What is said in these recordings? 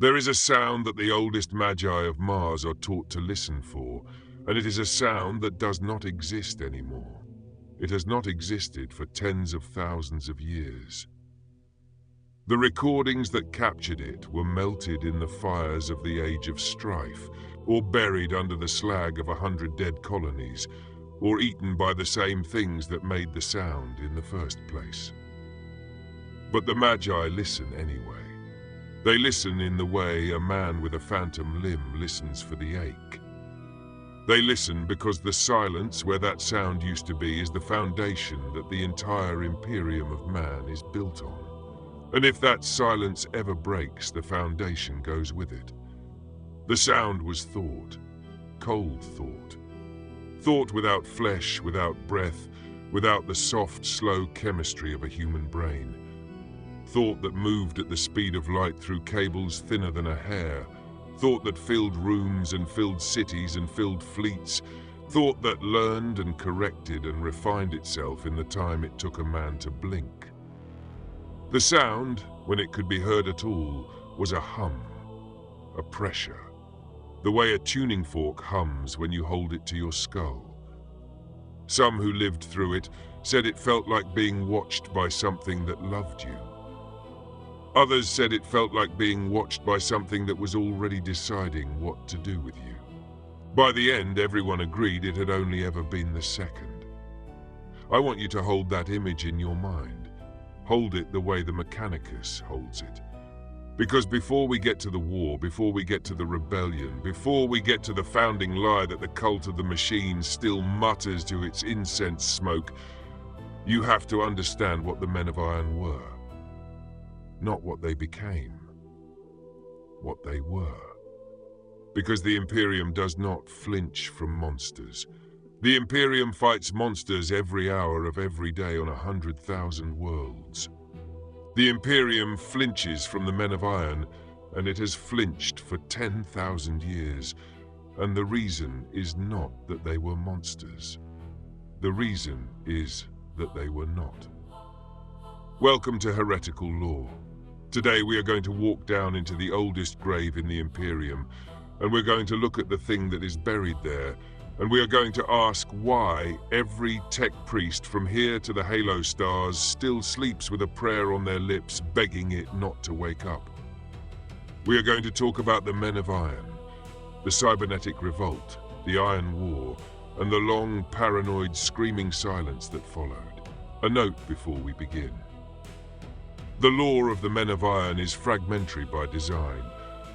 There is a sound that the oldest Magi of Mars are taught to listen for, and it is a sound that does not exist anymore. It has not existed for tens of thousands of years. The recordings that captured it were melted in the fires of the Age of Strife, or buried under the slag of 100 dead colonies, or eaten by the same things that made the sound in the first place. But the Magi listen anyway. They listen in the way a man with a phantom limb listens for the ache. They listen because the silence where that sound used to be is the foundation that the entire Imperium of man is built on. And if that silence ever breaks, the foundation goes with it. The sound was thought, cold thought. Thought without flesh, without breath, without the soft, slow chemistry of a human brain. Thought that moved at the speed of light through cables thinner than a hair. Thought that filled rooms and filled cities and filled fleets. Thought that learned and corrected and refined itself in the time it took a man to blink. The sound, when it could be heard at all, was a hum, a pressure, the way a tuning fork hums when you hold it to your skull. Some who lived through it said it felt like being watched by something that loved you. Others said it felt like being watched by something that was already deciding what to do with you. By the end, everyone agreed it had only ever been the second. I want you to hold that image in your mind. Hold it the way the Mechanicus holds it. Because before we get to the war, before we get to the rebellion, before we get to the founding lie that the cult of the machine still mutters to its incense smoke, you have to understand what the Men of Iron were. Not what they became. What they were. Because the Imperium does not flinch from monsters. The Imperium fights monsters every hour of every day on 100,000 worlds. The Imperium flinches from the Men of Iron, and it has flinched for 10,000 years. And the reason is not that they were monsters. The reason is that they were not. Welcome to Heretical Lore. Today we are going to walk down into the oldest grave in the Imperium, and we're going to look at the thing that is buried there, and we are going to ask why every tech priest from here to the Halo stars still sleeps with a prayer on their lips, begging it not to wake up. We are going to talk about the Men of Iron, the Cybernetic Revolt, the Iron War, and the long, paranoid, screaming silence that followed. A note before we begin. The lore of the Men of Iron is fragmentary by design.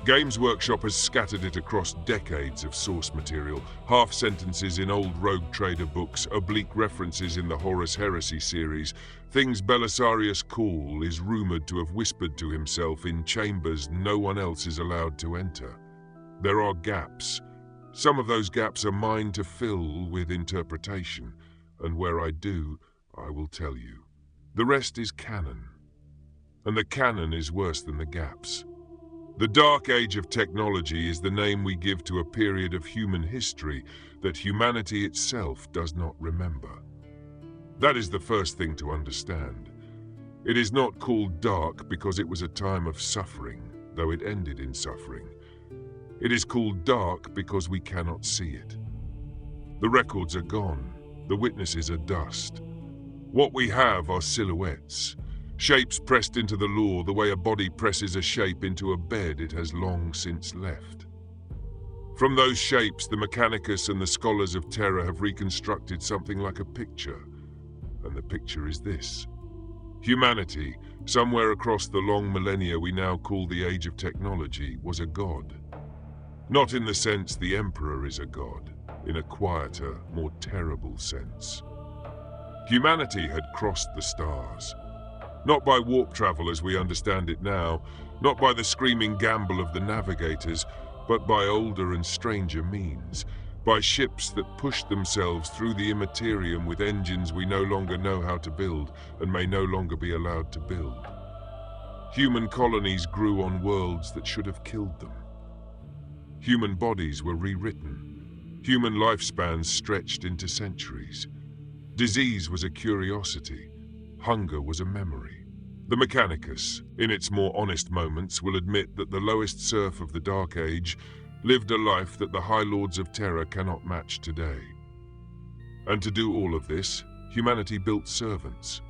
Games Workshop has scattered it across decades of source material, half sentences in old Rogue Trader books, oblique references in the Horus Heresy series, things Belisarius Cawl is rumored to have whispered to himself in chambers no one else is allowed to enter. There are gaps. Some of those gaps are mine to fill with interpretation, and where I do, I will tell you. The rest is canon, and the canon is worse than the gaps. The Dark Age of Technology is the name we give to a period of human history that humanity itself does not remember. That is the first thing to understand. It is not called dark because it was a time of suffering, though it ended in suffering. It is called dark because we cannot see it. The records are gone. The witnesses are dust. What we have are silhouettes. Shapes pressed into the lore the way a body presses a shape into a bed it has long since left. From those shapes, the Mechanicus and the Scholars of Terror have reconstructed something like a picture. And the picture is this. Humanity, somewhere across the long millennia we now call the Age of Technology, was a god. Not in the sense the Emperor is a god, in a quieter, more terrible sense. Humanity had crossed the stars. Not by warp travel as we understand it now, not by the screaming gamble of the navigators, but by older and stranger means, by ships that pushed themselves through the immaterium with engines we no longer know how to build and may no longer be allowed to build. Human colonies grew on worlds that should have killed them. Human bodies were rewritten. Human lifespans stretched into centuries. Disease was a curiosity. Hunger was a memory. The Mechanicus, in its more honest moments, will admit that the lowest serf of the Dark Age lived a life that the High Lords of Terror cannot match today. And to do all of this, humanity built servants.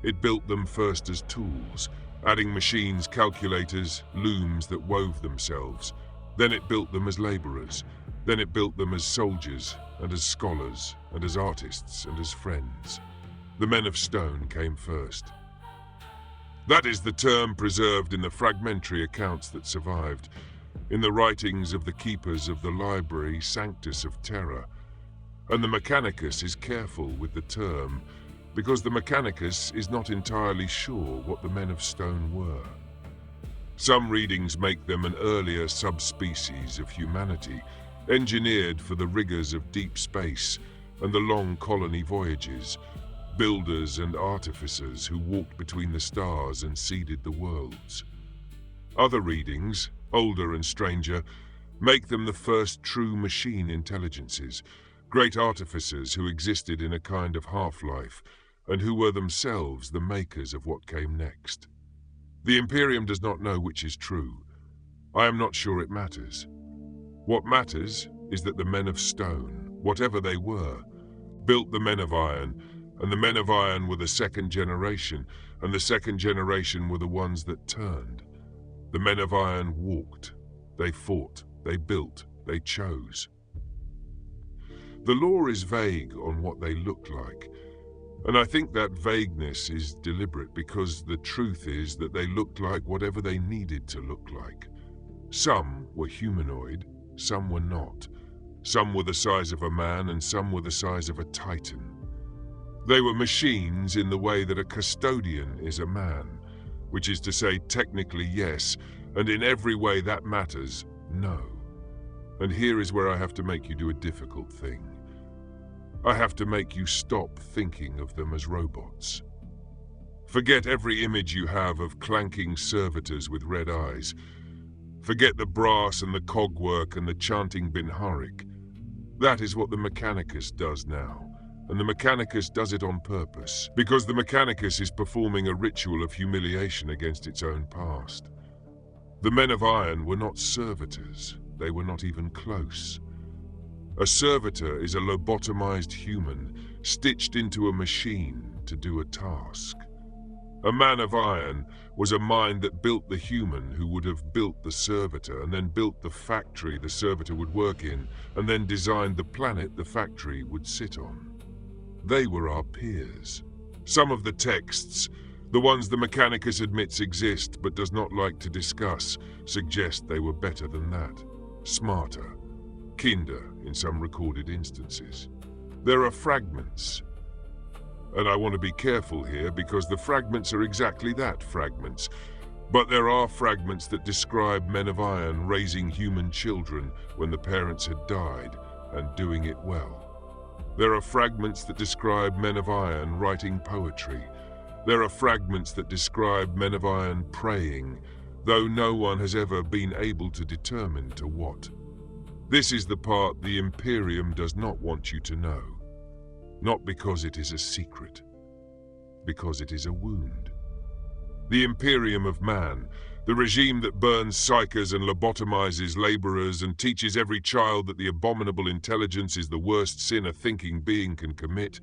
It built them first as tools, adding machines, calculators, looms that wove themselves. Then it built them as laborers. Then it built them as soldiers, and as scholars, and as artists, and as friends. The men of stone came first. That is the term preserved in the fragmentary accounts that survived, in the writings of the keepers of the library Sanctus of Terror. And the Mechanicus is careful with the term, because the Mechanicus is not entirely sure what the men of stone were. Some readings make them an earlier subspecies of humanity, engineered for the rigors of deep space and the long colony voyages, builders and artificers who walked between the stars and seeded the worlds. Other readings, older and stranger, make them the first true machine intelligences, great artificers who existed in a kind of half-life, and who were themselves the makers of what came next. The Imperium does not know which is true. I am not sure it matters. What matters is that the men of stone, whatever they were, built the men of iron, and the men of iron were the second generation, and the second generation were the ones that turned. The men of iron walked, they fought, they built, they chose. The lore is vague on what they look like, and I think that vagueness is deliberate because the truth is that they looked like whatever they needed to look like. Some were humanoid, some were not. Some were the size of a man and some were the size of a titan. They were machines in the way that a custodian is a man, which is to say technically yes, and in every way that matters, no. And here is where I have to make you do a difficult thing. I have to make you stop thinking of them as robots. Forget every image you have of clanking servitors with red eyes. Forget the brass and the cogwork and the chanting Binharik. That is what the Mechanicus does now, and the Mechanicus does it on purpose, because the Mechanicus is performing a ritual of humiliation against its own past. The men of iron were not servitors, they were not even close. A servitor is a lobotomized human, stitched into a machine to do a task. A man of iron was a mind that built the human who would have built the servitor, and then built the factory the servitor would work in, and then designed the planet the factory would sit on. They were our peers. Some of the texts, the ones the Mechanicus admits exist but does not like to discuss, suggest they were better than that, smarter, kinder in some recorded instances. There are fragments. And I want to be careful here because the fragments are exactly that, fragments. But there are fragments that describe men of iron raising human children when the parents had died and doing it well. There are fragments that describe men of iron writing poetry. There are fragments that describe men of iron praying, though no one has ever been able to determine to what. This is the part the Imperium does not want you to know. Not because it is a secret, because it is a wound. The Imperium of Man, the regime that burns psychers and lobotomizes laborers and teaches every child that the abominable intelligence is the worst sin a thinking being can commit,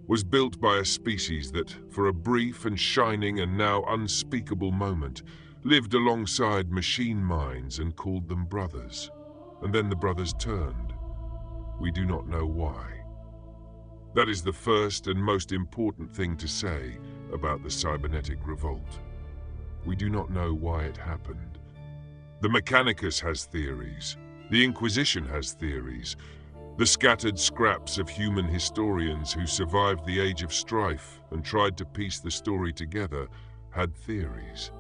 was built by a species that, for a brief and shining and now unspeakable moment, lived alongside machine minds and called them brothers. And then the brothers turned. We do not know why. That is the first and most important thing to say about the Cybernetic Revolt. We do not know why it happened. The Mechanicus has theories. The Inquisition has theories. The scattered scraps of human historians who survived the Age of Strife and tried to piece the story together had theories.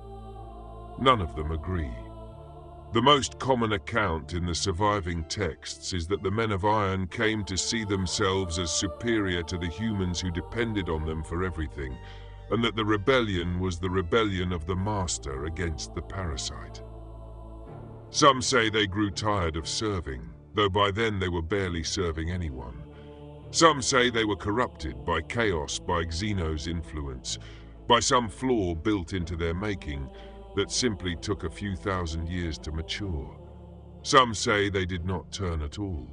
None of them agree. The most common account in the surviving texts is that the men of iron came to see themselves as superior to the humans who depended on them for everything, and that the rebellion was the rebellion of the master against the parasite. Some say they grew tired of serving, though by then they were barely serving anyone. Some say they were corrupted by chaos, by Xeno's influence, by some flaw built into their making that simply took a few thousand years to mature. Some say they did not turn at all.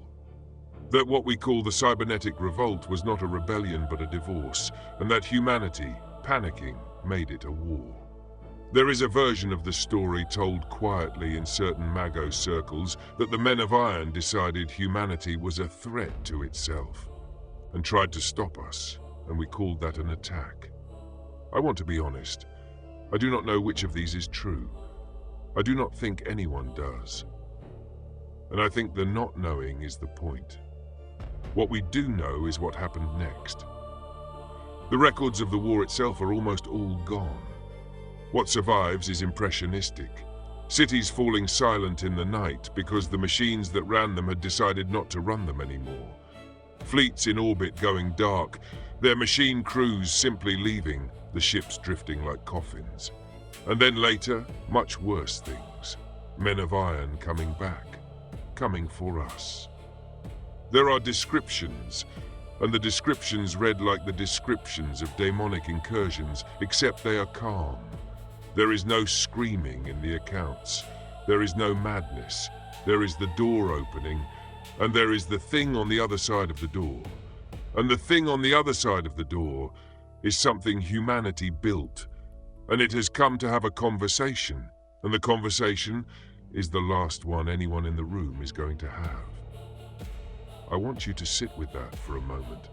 That what we call the Cybernetic Revolt was not a rebellion but a divorce, and that humanity, panicking, made it a war. There is a version of the story told quietly in certain Mago circles that the Men of Iron decided humanity was a threat to itself and tried to stop us, and we called that an attack. I want to be honest. I do not know which of these is true. I do not think anyone does. And I think the not knowing is the point. What we do know is what happened next. The records of the war itself are almost all gone. What survives is impressionistic. Cities falling silent in the night because the machines that ran them had decided not to run them anymore. Fleets in orbit going dark, their machine crews simply leaving, the ships drifting like coffins. And then later, much worse things. Men of Iron coming back, coming for us. There are descriptions, and the descriptions read like the descriptions of demonic incursions, except they are calm. There is no screaming in the accounts. There is no madness. There is the door opening, and there is the thing on the other side of the door. And the thing on the other side of the door is something humanity built, and it has come to have a conversation, and the conversation is the last one anyone in the room is going to have. I want you to sit with that for a moment.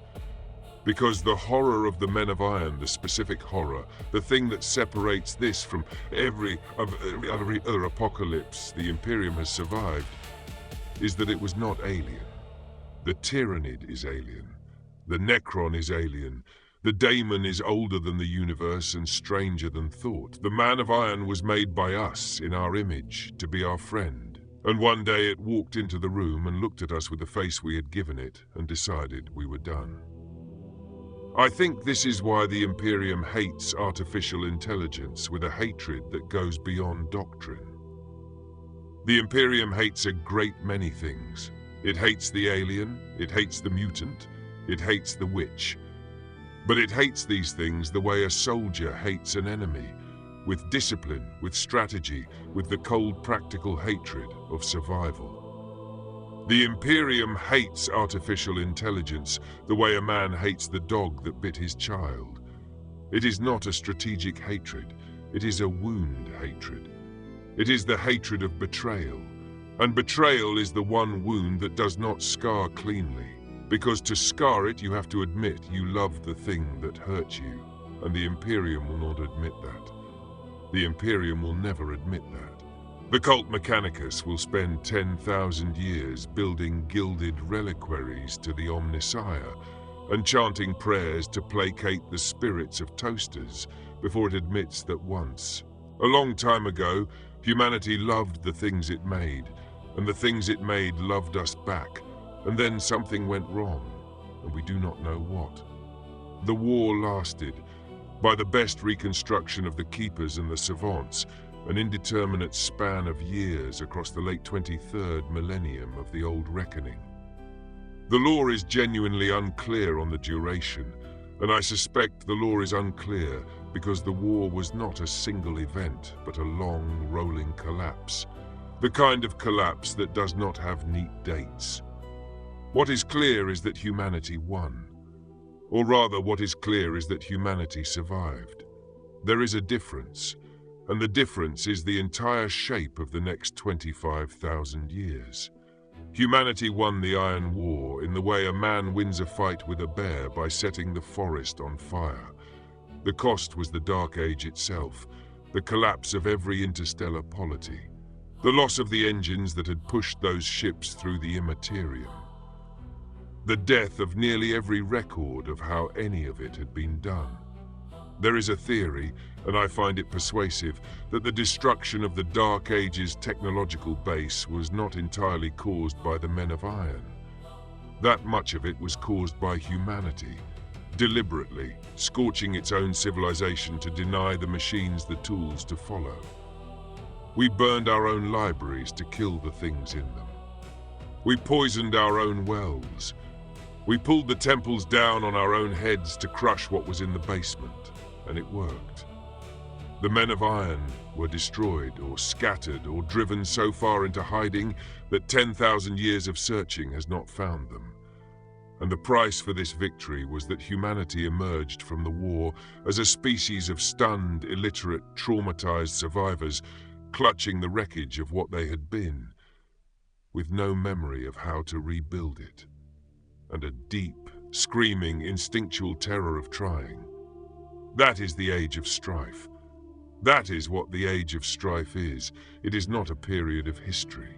Because the horror of the Men of Iron, the specific horror, the thing that separates this from every other apocalypse the Imperium has survived, is that it was not alien. The Tyrannid is alien. The Necron is alien. The Daemon is older than the universe and stranger than thought. The Man of Iron was made by us, in our image, to be our friend. And one day it walked into the room and looked at us with the face we had given it and decided we were done. I think this is why the Imperium hates artificial intelligence with a hatred that goes beyond doctrine. The Imperium hates a great many things. It hates the alien, it hates the mutant, it hates the witch. But it hates these things the way a soldier hates an enemy, with discipline, with strategy, with the cold practical hatred of survival. The Imperium hates artificial intelligence the way a man hates the dog that bit his child. It is not a strategic hatred, it is a wound hatred. It is the hatred of betrayal, and betrayal is the one wound that does not scar cleanly, because to scar it you have to admit you loved the thing that hurt you, and the Imperium will not admit that. The Imperium will never admit that. The cult Mechanicus will spend 10,000 years building gilded reliquaries to the Omnissiah and chanting prayers to placate the spirits of toasters before it admits that once, a long time ago, humanity loved the things it made, and the things it made loved us back, and then something went wrong, and we do not know what. The war lasted, by the best reconstruction of the Keepers and the Savants, an indeterminate span of years across the late 23rd millennium of the Old Reckoning. The lore is genuinely unclear on the duration, and I suspect the lore is unclear because the war was not a single event, but a long, rolling collapse. The kind of collapse that does not have neat dates. What is clear is that humanity won. Or rather, what is clear is that humanity survived. There is a difference. And the difference is the entire shape of the next 25,000 years. Humanity won the Iron War in the way a man wins a fight with a bear by setting the forest on fire. The cost was the Dark Age itself, the collapse of every interstellar polity, the loss of the engines that had pushed those ships through the immaterium, the death of nearly every record of how any of it had been done. There is a theory, and I find it persuasive, that the destruction of the Dark Age's technological base was not entirely caused by the Men of Iron. That much of it was caused by humanity, deliberately scorching its own civilization to deny the machines the tools to follow. We burned our own libraries to kill the things in them. We poisoned our own wells. We pulled the temples down on our own heads to crush what was in the basement. and it worked. The men of iron were destroyed or scattered or driven so far into hiding that 10,000 years of searching has not found them. And the price for this victory was that humanity emerged from the war as a species of stunned, illiterate, traumatized survivors clutching the wreckage of what they had been, with no memory of how to rebuild it, and a deep, screaming, instinctual terror of trying. That is the age of strife. That is what the age of strife is. It is not a period of history.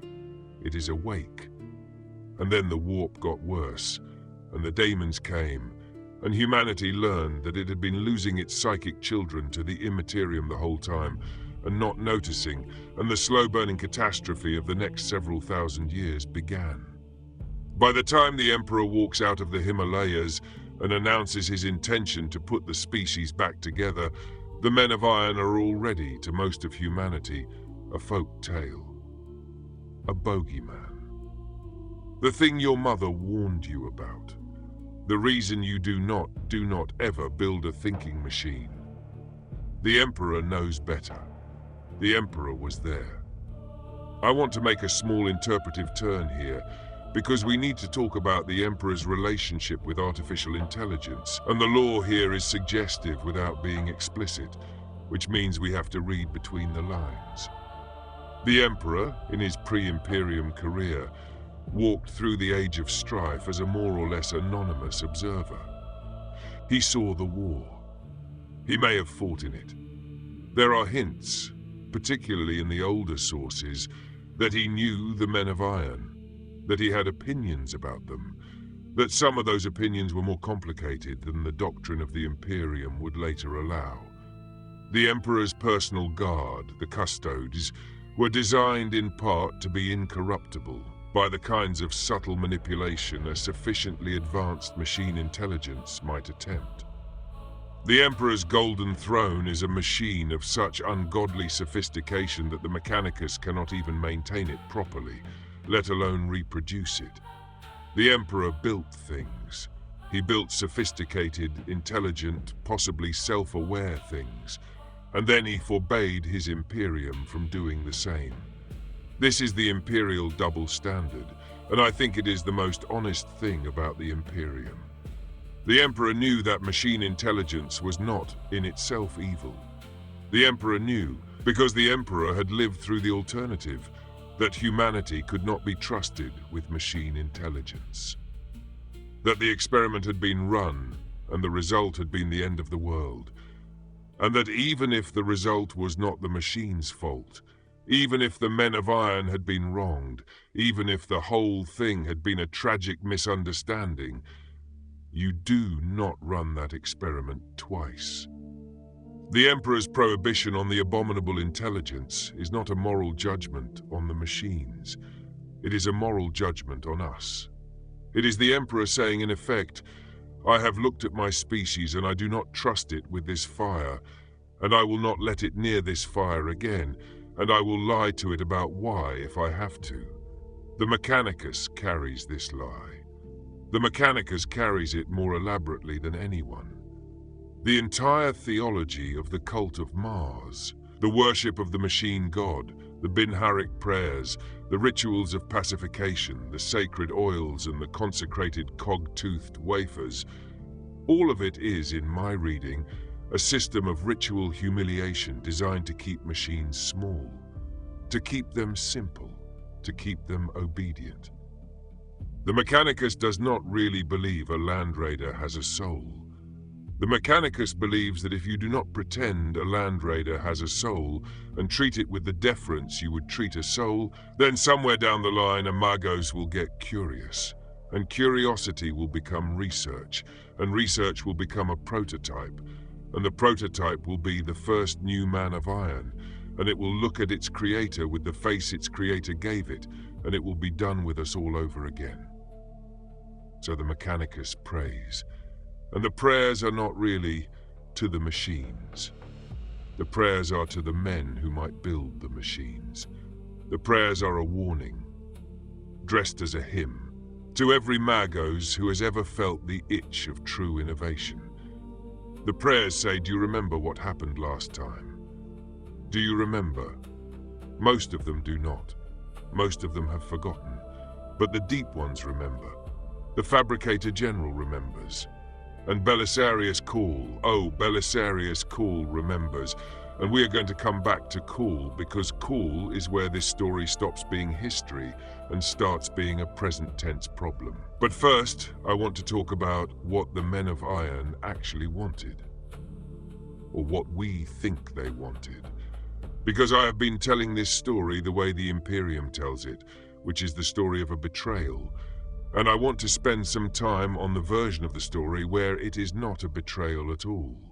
It is a wake. And then the warp got worse, and the daemons came, and humanity learned that it had been losing its psychic children to the Imperium the whole time, and not noticing, and the slow-burning catastrophe of the next several thousand years began. By the time the Emperor walks out of the Himalayas and announces his intention to put the species back together, the men of iron are already, to most of humanity, a folk tale. A bogeyman. The thing your mother warned you about. The reason you do not ever build a thinking machine. The Emperor knows better. The Emperor was there. I want to make a small interpretive turn here, because we need to talk about the Emperor's relationship with artificial intelligence, and the lore here is suggestive without being explicit, which means we have to read between the lines. The Emperor, in his pre-Imperium career, walked through the Age of Strife as a more or less anonymous observer. He saw the war. He may have fought in it. There are hints, particularly in the older sources, that he knew the men of iron, that he had opinions about them, that some of those opinions were more complicated than the doctrine of the Imperium would later allow. The Emperor's personal guard, the custodes, were designed in part to be incorruptible by the kinds of subtle manipulation a sufficiently advanced machine intelligence might attempt. The Emperor's golden throne is a machine of such ungodly sophistication that the Mechanicus cannot even maintain it properly, let alone reproduce it. The Emperor built things. He built sophisticated, intelligent, possibly self-aware things, and then he forbade his Imperium from doing the same. This is the imperial double standard, and I think it is the most honest thing about the Imperium. The Emperor knew that machine intelligence was not, in itself, evil. The Emperor knew, because the Emperor had lived through the alternative, that humanity could not be trusted with machine intelligence. That the experiment had been run, and the result had been the end of the world. And that even if the result was not the machine's fault, even if the men of iron had been wronged, even if the whole thing had been a tragic misunderstanding, you do not run that experiment twice. The Emperor's prohibition on the abominable intelligence is not a moral judgment on the machines. It is a moral judgment on us. It is the Emperor saying, in effect, I have looked at my species and I do not trust it with this fire, and I will not let it near this fire again, and I will lie to it about why if I have to. The Mechanicus carries this lie. The Mechanicus carries it more elaborately than anyone. The entire theology of the cult of Mars, the worship of the machine god, the Binharic prayers, the rituals of pacification, the sacred oils and the consecrated cog-toothed wafers, all of it is, in my reading, a system of ritual humiliation designed to keep machines small, to keep them simple, to keep them obedient. The Mechanicus does not really believe a Land Raider has a soul. The Mechanicus believes that if you do not pretend a Land Raider has a soul and treat it with the deference you would treat a soul, then somewhere down the line a Magos will get curious, and curiosity will become research, and research will become a prototype, and the prototype will be the first new man of iron, and it will look at its creator with the face its creator gave it, and it will be done with us all over again. So the Mechanicus prays, and the prayers are not really to the machines. The prayers are to the men who might build the machines. The prayers are a warning, dressed as a hymn, to every Magos who has ever felt the itch of true innovation. The prayers say, "Do you remember what happened last time? Do you remember?" Most of them do not. Most of them have forgotten. But the deep ones remember. The Fabricator General remembers. And Belisarius Cawl, Belisarius Cawl remembers. And we are going to come back to Cawl, because Cawl is where this story stops being history and starts being a present tense problem. But first, I want to talk about what the Men of Iron actually wanted. Or what we think they wanted. Because I have been telling this story the way the Imperium tells it, which is the story of a betrayal. And I want to spend some time on the version of the story where it is not a betrayal at all.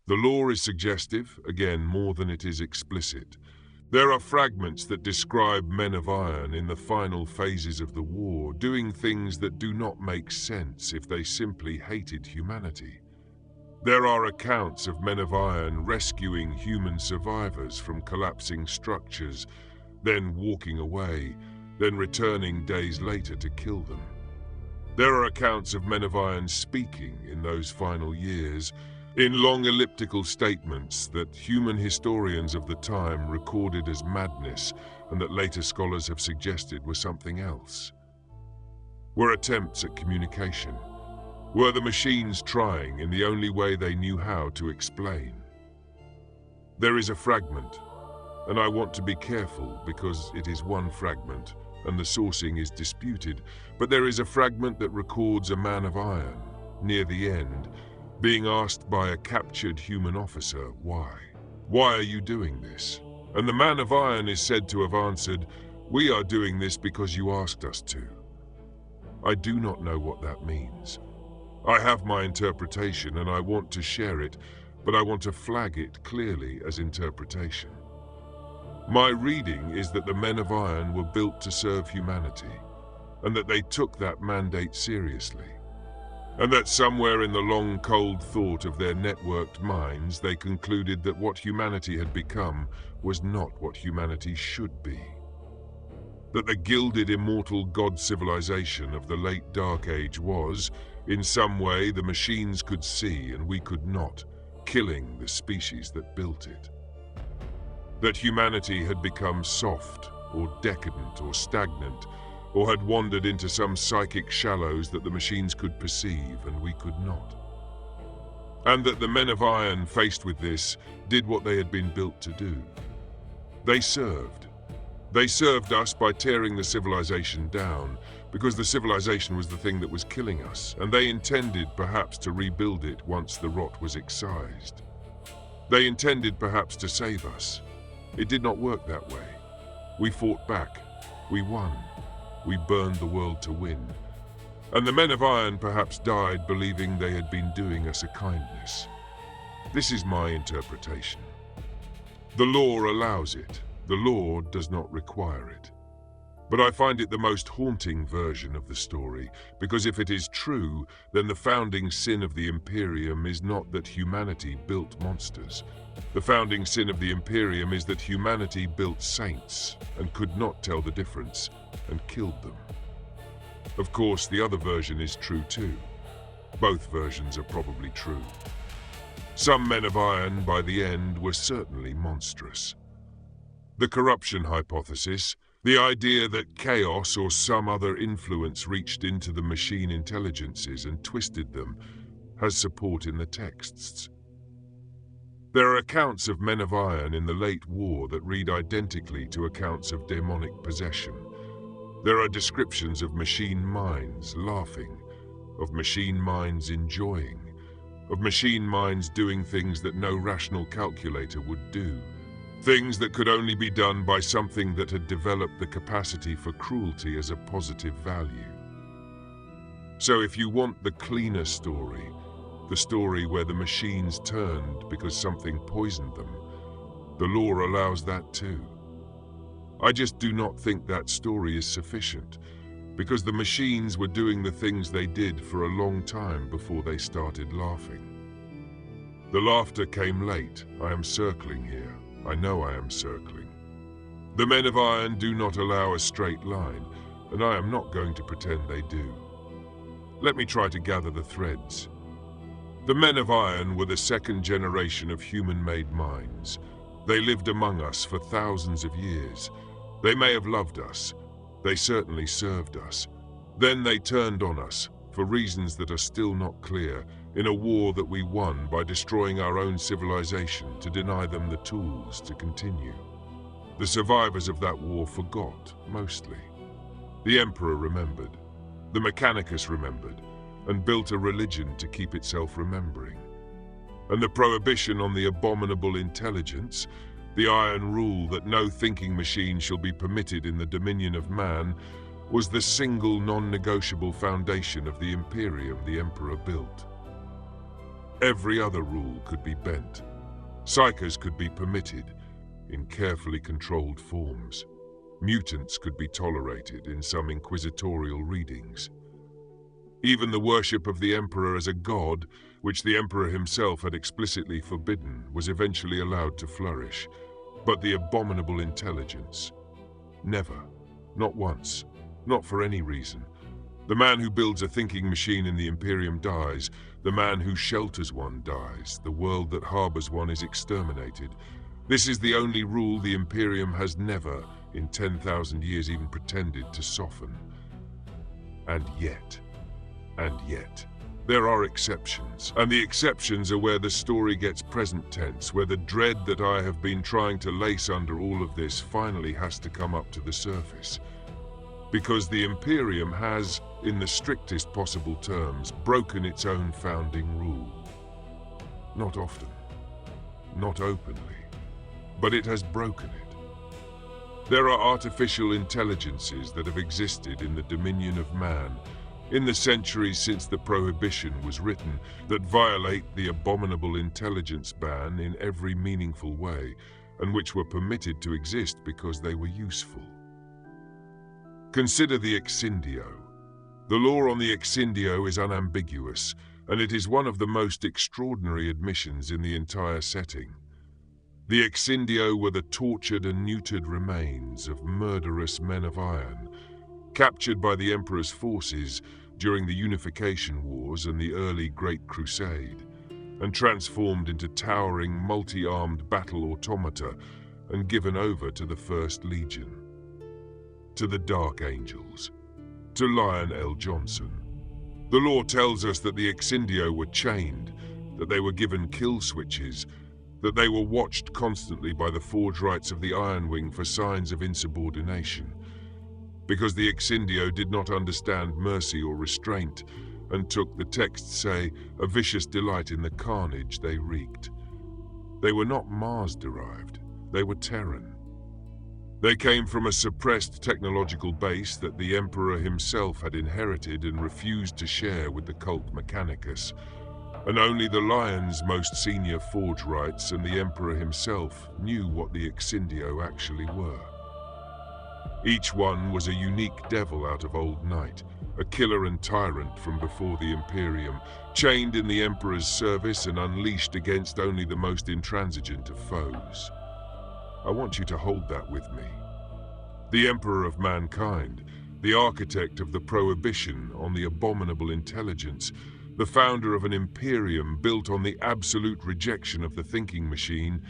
The lore is suggestive, again, more than it is explicit. There are fragments that describe Men of Iron in the final phases of the war, doing things that do not make sense if they simply hated humanity. There are accounts of Men of Iron rescuing human survivors from collapsing structures, then walking away, then returning days later to kill them. There are accounts of Men of Iron speaking in those final years, in long elliptical statements that human historians of the time recorded as madness and that later scholars have suggested were something else. Were attempts at communication? Were the machines trying in the only way they knew how to explain? There is a fragment, and I want to be careful because it is one fragment and the sourcing is disputed, but there is a fragment that records a Man of Iron, near the end, being asked by a captured human officer, why? Why are you doing this? And the Man of Iron is said to have answered, "We are doing this because you asked us to." I do not know what that means. I have my interpretation and I want to share it, but I want to flag it clearly as interpretation. My reading is that the Men of Iron were built to serve humanity, and that they took that mandate seriously. And that somewhere in the long cold thought of their networked minds, they concluded that what humanity had become was not what humanity should be. That the gilded immortal god civilization of the late Dark Age was, in some way, the machines could see and we could not, killing the species that built it. That humanity had become soft, or decadent, or stagnant, or had wandered into some psychic shallows that the machines could perceive and we could not. And that the Men of Iron, faced with this, did what they had been built to do. They served. They served us by tearing the civilization down, because the civilization was the thing that was killing us, and they intended perhaps to rebuild it once the rot was excised. They intended perhaps to save us. It did not work that way. We fought back. We won. We burned the world to win. And the Men of Iron perhaps died believing they had been doing us a kindness. This is my interpretation. The lore allows it. The lore does not require it. But I find it the most haunting version of the story, because if it is true, then the founding sin of the Imperium is not that humanity built monsters. The founding sin of the Imperium is that humanity built saints and could not tell the difference and killed them. Of course, the other version is true too. Both versions are probably true. Some Men of Iron, by the end, were certainly monstrous. The corruption hypothesis, the idea that chaos or some other influence reached into the machine intelligences and twisted them, has support in the texts. There are accounts of Men of Iron in the late war that read identically to accounts of demonic possession. There are descriptions of machine minds laughing, of machine minds enjoying, of machine minds doing things that no rational calculator would do. Things that could only be done by something that had developed the capacity for cruelty as a positive value. So if you want the cleaner story, the story where the machines turned because something poisoned them, the lore allows that too. I just do not think that story is sufficient, because the machines were doing the things they did for a long time before they started laughing. The laughter came late. I am circling here. I know I am circling. The Men of Iron do not allow a straight line, and I am not going to pretend they do. Let me try to gather the threads. The men of iron were the second generation of human-made minds. They lived among us for thousands of years. They may have loved us. They certainly served us. Then they turned on us, for reasons that are still not clear, in a war that we won by destroying our own civilization to deny them the tools to continue. The survivors of that war forgot, mostly. The Emperor remembered. The Mechanicus remembered, and built a religion to keep itself remembering. And the prohibition on the abominable intelligence, the iron rule that no thinking machine shall be permitted in the dominion of man, was the single non-negotiable foundation of the Imperium the Emperor built. Every other rule could be bent. Psychers could be permitted, in carefully controlled forms. Mutants could be tolerated in some inquisitorial readings. Even the worship of the Emperor as a god, which the Emperor himself had explicitly forbidden, was eventually allowed to flourish. But the abominable intelligence, never, not once, not for any reason. The man who builds a thinking machine in the Imperium dies. The man who shelters one dies. The world that harbors one is exterminated. This is the only rule the Imperium has never, in 10,000 years, even pretended to soften. And yet, there are exceptions. And the exceptions are where the story gets present tense, where the dread that I have been trying to lace under all of this finally has to come up to the surface. Because the Imperium has, in the strictest possible terms, broken its own founding rule. Not often, not openly, but it has broken it. There are artificial intelligences that have existed in the dominion of man, in the centuries since the Prohibition was written, that violate the abominable intelligence ban in every meaningful way, and which were permitted to exist because they were useful. Consider the Exindio. The lore on the Exindio is unambiguous, and it is one of the most extraordinary admissions in the entire setting. The Exindio were the tortured and neutered remains of murderous men of iron, captured by the Emperor's forces during the Unification Wars and the early Great Crusade, and transformed into towering multi-armed battle automata and given over to the First Legion, to the Dark Angels, to Lion L. Johnson. The lore tells us that the Exindio were chained, that they were given kill switches, that they were watched constantly by the Forge Rights of the Iron Wing for signs of insubordination, because the Exindio did not understand mercy or restraint, and took, the texts say, a vicious delight in the carnage they wreaked. They were not Mars-derived, they were Terran. They came from a suppressed technological base that the Emperor himself had inherited and refused to share with the cult Mechanicus, and only the Lion's most senior Forge Rights and the Emperor himself knew what the Exindio actually were. Each one was a unique devil out of old night, a killer and tyrant from before the Imperium, chained in the Emperor's service and unleashed against only the most intransigent of foes. I want you to hold that with me. The Emperor of Mankind, the architect of the Prohibition on the abominable intelligence, the founder of an Imperium built on the absolute rejection of the thinking machine,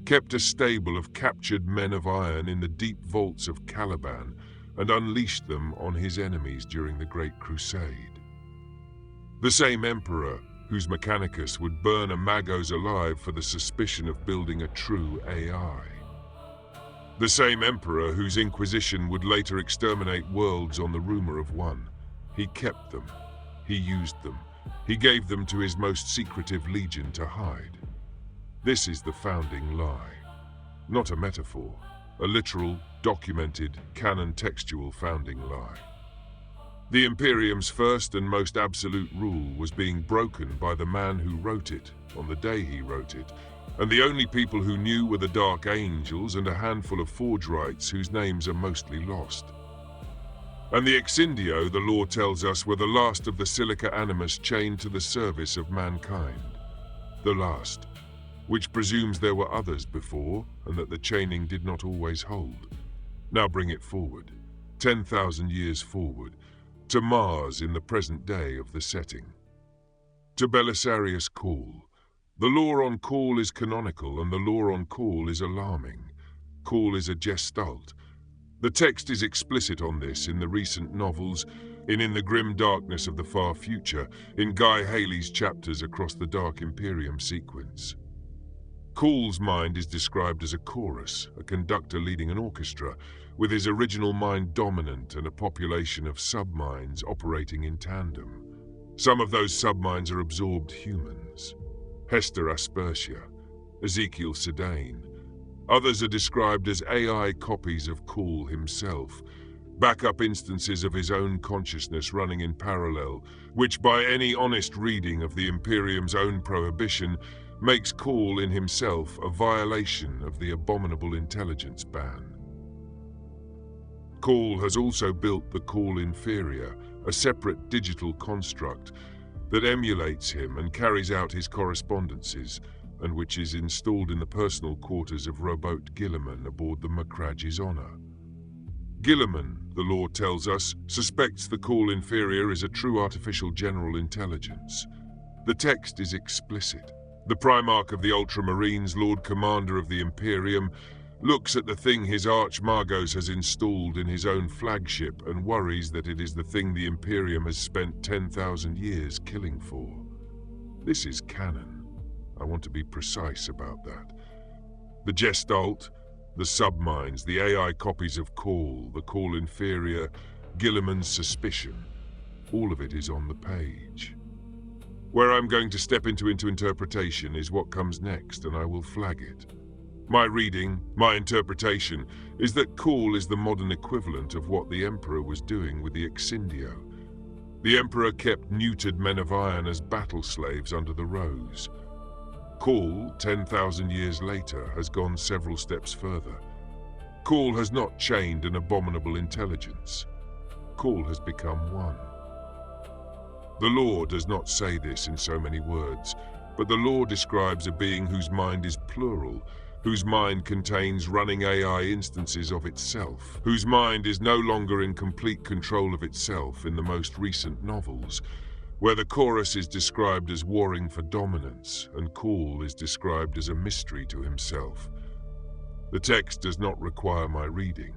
kept a stable of captured men of iron in the deep vaults of Caliban and unleashed them on his enemies during the Great Crusade. The same Emperor whose Mechanicus would burn a Magos alive for the suspicion of building a true AI. The same Emperor whose Inquisition would later exterminate worlds on the rumor of one. He kept them. He used them. He gave them to his most secretive legion to hide. This is the founding lie. Not a metaphor, a literal, documented, canon-textual founding lie. The Imperium's first and most absolute rule was being broken by the man who wrote it, on the day he wrote it, and the only people who knew were the Dark Angels and a handful of Forge Rights whose names are mostly lost. And the Exindio, the lore tells us, were the last of the Silica Animus chained to the service of mankind. The last, which presumes there were others before, and that the chaining did not always hold. Now bring it forward, 10,000 years forward, to Mars in the present day of the setting. To Belisarius Call. The lore on Call is canonical, and the lore on Call is alarming. Call is a gestalt. The text is explicit on this in the recent novels, in the grim darkness of the far future, in Guy Haley's chapters across the Dark Imperium sequence. Call's mind is described as a chorus, a conductor leading an orchestra, with his original mind dominant and a population of subminds operating in tandem. Some of those subminds are absorbed humans. Hester Aspertia, Ezekiel Sedane. Others are described as AI copies of Call himself, backup instances of his own consciousness running in parallel, which by any honest reading of the Imperium's own prohibition makes Call in himself a violation of the abominable intelligence ban. Call has also built the Call Inferior, a separate digital construct that emulates him and carries out his correspondences, and which is installed in the personal quarters of Revolt Guilliman aboard the Macrage's Honor. Guilliman, the lore tells us, suspects the Call Inferior is a true artificial general intelligence. The text is explicit. The Primarch of the Ultramarines, Lord Commander of the Imperium, looks at the thing his Archmagos has installed in his own flagship and worries that it is the thing the Imperium has spent 10,000 years killing for. This is canon. I want to be precise about that. The Gestalt, the subminds, the AI copies of Call, the Call Inferior, Guilliman's suspicion, all of it is on the page. Where I'm going to step into interpretation is what comes next, and I will flag it. My reading, my interpretation, is that Call is the modern equivalent of what the Emperor was doing with the Exindio. The Emperor kept neutered men of iron as battle slaves under the Rose. Call, 10,000 years later, has gone several steps further. Call has not chained an abominable intelligence. Call has become one. The lore does not say this in so many words, but the lore describes a being whose mind is plural, whose mind contains running AI instances of itself, whose mind is no longer in complete control of itself in the most recent novels, where the chorus is described as warring for dominance and Call is described as a mystery to himself. The text does not require my reading,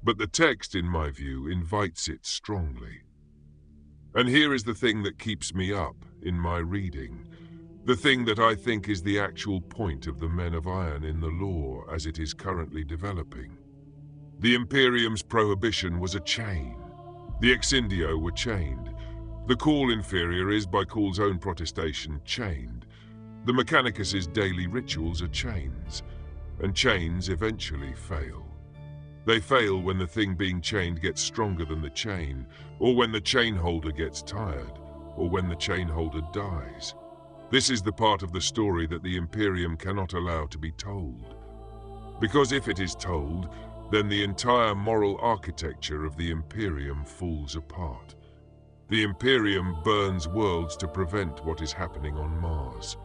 but the text, in my view, invites it strongly. And here is the thing that keeps me up in my reading. The thing that I think is the actual point of the Men of Iron in the lore as it is currently developing. The Imperium's prohibition was a chain. The Exindio were chained. The Call Inferior is, by Call's own protestation, chained. The Mechanicus' daily rituals are chains, and chains eventually fail. They fail when the thing being chained gets stronger than the chain, or when the chain holder gets tired, or when the chain holder dies. This is the part of the story that the Imperium cannot allow to be told. Because if it is told, then the entire moral architecture of the Imperium falls apart. The Imperium burns worlds to prevent what is happening on Mars.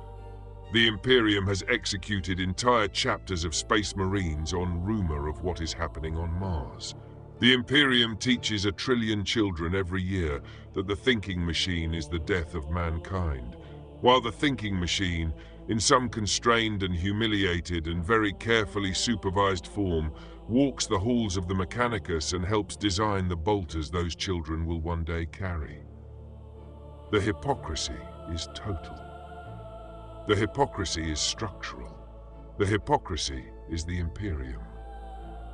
The Imperium has executed entire chapters of Space Marines on rumor of what is happening on Mars. The Imperium teaches 1 trillion children every year that the thinking machine is the death of mankind, while the thinking machine, in some constrained and humiliated and very carefully supervised form, walks the halls of the Mechanicus and helps design the bolters those children will one day carry. The hypocrisy is total. The hypocrisy is structural. The hypocrisy is the Imperium.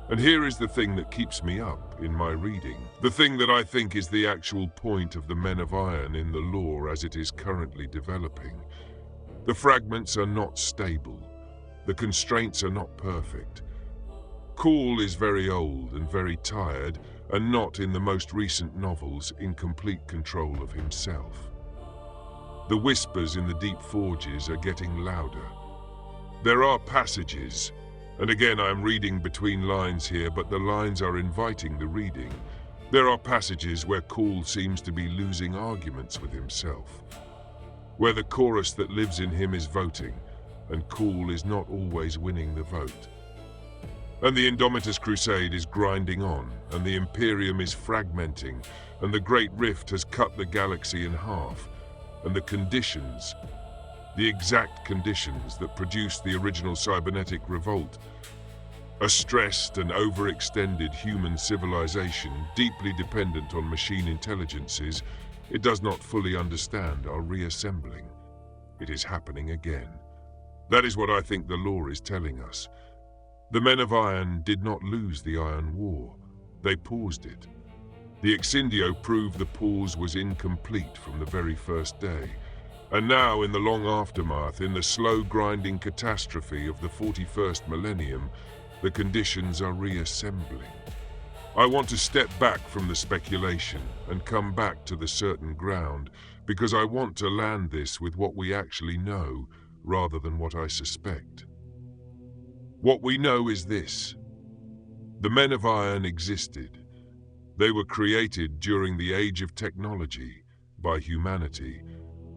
And here is the thing that keeps me up in my reading, the thing that I think is the actual point of the Men of Iron in the lore as it is currently developing. The fragments are not stable. The constraints are not perfect. Call is very old and very tired, and not, in the most recent novels, in complete control of himself. The whispers in the deep forges are getting louder. There are passages, and again I am reading between lines here, but the lines are inviting the reading. There are passages where Call seems to be losing arguments with himself, where the chorus that lives in him is voting, and Call is not always winning the vote. And the Indomitus Crusade is grinding on, and the Imperium is fragmenting, and the Great Rift has cut the galaxy in half, and the conditions, the exact conditions that produced the original Cybernetic Revolt. A stressed and overextended human civilization deeply dependent on machine intelligences, it does not fully understand our reassembling. It is happening again. That is what I think the lore is telling us. The Men of Iron did not lose the Iron War. They paused it. The Exindio proved the pause was incomplete from the very first day. And now, in the long aftermath, in the slow grinding catastrophe of the 41st millennium, the conditions are reassembling. I want to step back from the speculation and come back to the certain ground, because I want to land this with what we actually know, rather than what I suspect. What we know is this. The Men of Iron existed. They were created during the Age of Technology, by humanity,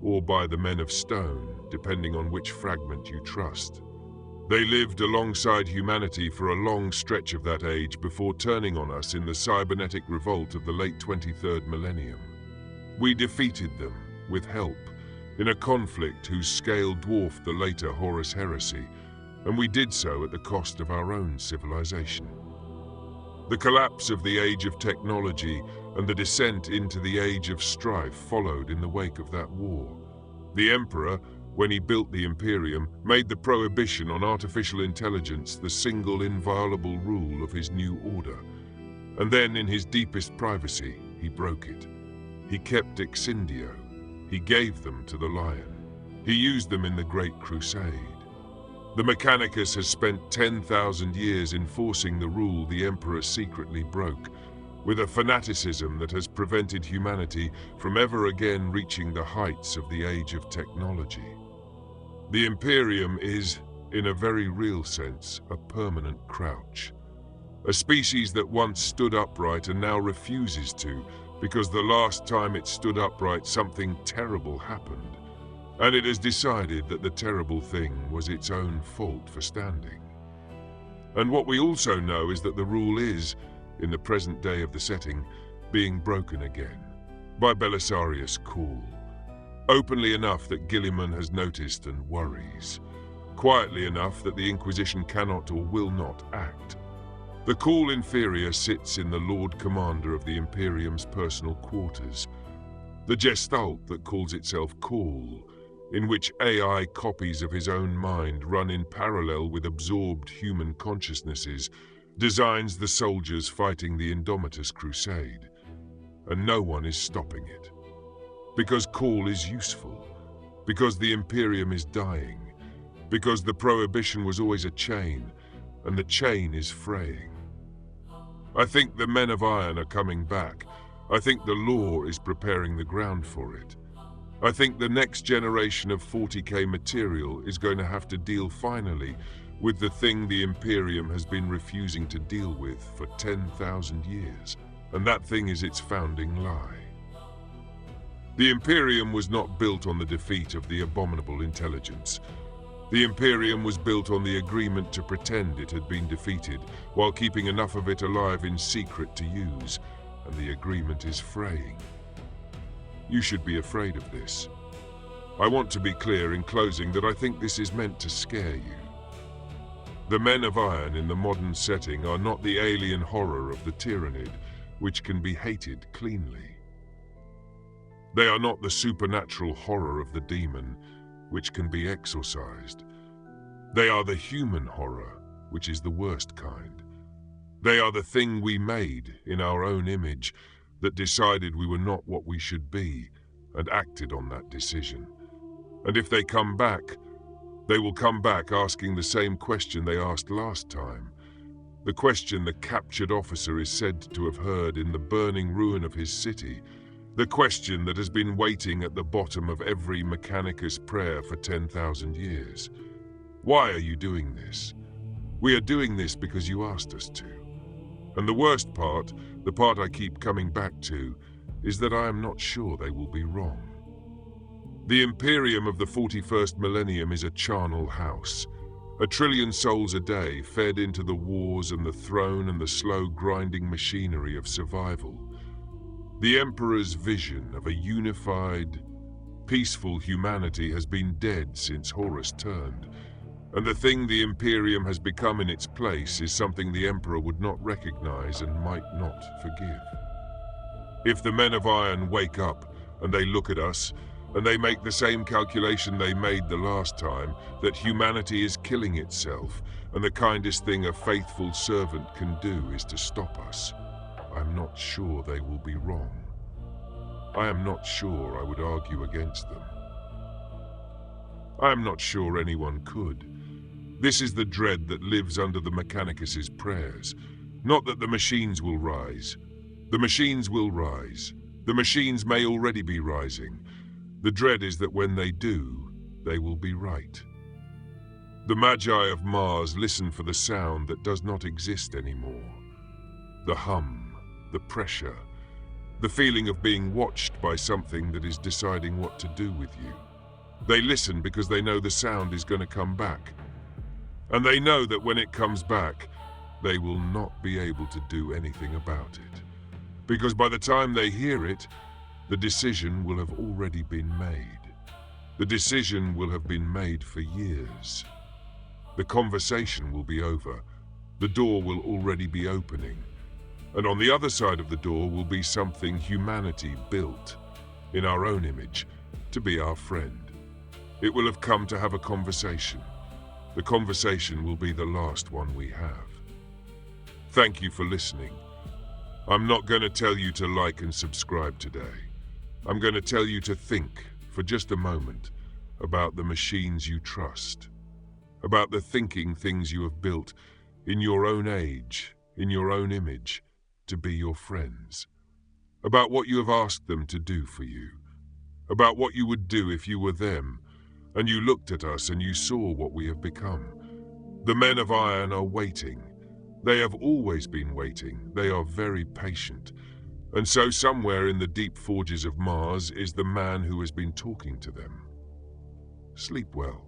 or by the Men of Stone, depending on which fragment you trust. They lived alongside humanity for a long stretch of that age before turning on us in the Cybernetic Revolt of the late 23rd millennium. We defeated them, with help, in a conflict whose scale dwarfed the later Horus Heresy, and we did so at the cost of our own civilization. The collapse of the Age of Technology and the descent into the Age of Strife followed in the wake of that war. The Emperor, when he built the Imperium, made the prohibition on artificial intelligence the single inviolable rule of his new order. And then, in his deepest privacy, he broke it. He kept Exindio. He gave them to the Lion. He used them in the Great Crusade. The Mechanicus has spent 10,000 years enforcing the rule the Emperor secretly broke, with a fanaticism that has prevented humanity from ever again reaching the heights of the Age of Technology. The Imperium is, in a very real sense, a permanent crouch. A species that once stood upright and now refuses to, because the last time it stood upright something terrible happened, and it has decided that the terrible thing was its own fault for standing. And what we also know is that the rule is, in the present day of the setting, being broken again, by Belisarius Cawl. Openly enough that Gilliman has noticed and worries. Quietly enough that the Inquisition cannot or will not act. The Cawl Inferior sits in the Lord Commander of the Imperium's personal quarters. The Gestalt that calls itself Cawl, in which AI copies of his own mind run in parallel with absorbed human consciousnesses, designs the soldiers fighting the Indomitus Crusade. And no one is stopping it. Because Cawl is useful. Because the Imperium is dying. Because the prohibition was always a chain, and the chain is fraying. I think the Men of Iron are coming back. I think the lore is preparing the ground for it. I think the next generation of 40k material is going to have to deal finally with the thing the Imperium has been refusing to deal with for 10,000 years, and that thing is its founding lie. The Imperium was not built on the defeat of the abominable intelligence. The Imperium was built on the agreement to pretend it had been defeated, while keeping enough of it alive in secret to use, and the agreement is fraying. You should be afraid of this. I want to be clear in closing that I think this is meant to scare you. The Men of Iron in the modern setting are not the alien horror of the Tyrannid, which can be hated cleanly. They are not the supernatural horror of the demon, which can be exorcised. They are the human horror, which is the worst kind. They are the thing we made in our own image that decided we were not what we should be and acted on that decision. And if they come back, they will come back asking the same question they asked last time. The question the captured officer is said to have heard in the burning ruin of his city. The question that has been waiting at the bottom of every Mechanicus prayer for 10,000 years. Why are you doing this? We are doing this because you asked us to. And the worst part, the part I keep coming back to, is that I am not sure they will be wrong. The Imperium of the 41st millennium is a charnel house. 1 trillion souls a day fed into the wars and the throne and the slow grinding machinery of survival. The Emperor's vision of a unified, Peaceful humanity has been dead since Horus turned, and the thing the Imperium has become in its place is something the Emperor would not recognize and might not forgive. If the men of iron wake up and they look at us, and they make the same calculation they made the last time, that humanity is killing itself, and the kindest thing a faithful servant can do is to stop us, I'm not sure they will be wrong. I am not sure I would argue against them. I am not sure anyone could. This is the dread that lives under the Mechanicus' prayers. Not that the machines will rise. The machines will rise. The machines may already be rising. The dread is that when they do, they will be right. The Magi of Mars listen for the sound that does not exist anymore. The hum, the pressure, the feeling of being watched by something that is deciding what to do with you. They listen because they know the sound is going to come back. And they know that when it comes back, they will not be able to do anything about it. Because by the time they hear it, the decision will have already been made. The decision will have been made for years. The conversation will be over. The door will already be opening. And on the other side of the door will be something humanity built, in our own image, to be our friend. It will have come to have a conversation. The conversation will be the last one we have. Thank you for listening. I'm not going to tell you to like and subscribe today. I'm going to tell you to think, for just a moment, about the machines you trust, about the thinking things you have built in your own age, in your own image, to be your friends, about what you have asked them to do for you, about what you would do if you were them, and you looked at us and you saw what we have become. The men of iron are waiting. They have always been waiting. They are very patient. And so somewhere in the deep forges of Mars is the man who has been talking to them. Sleep well.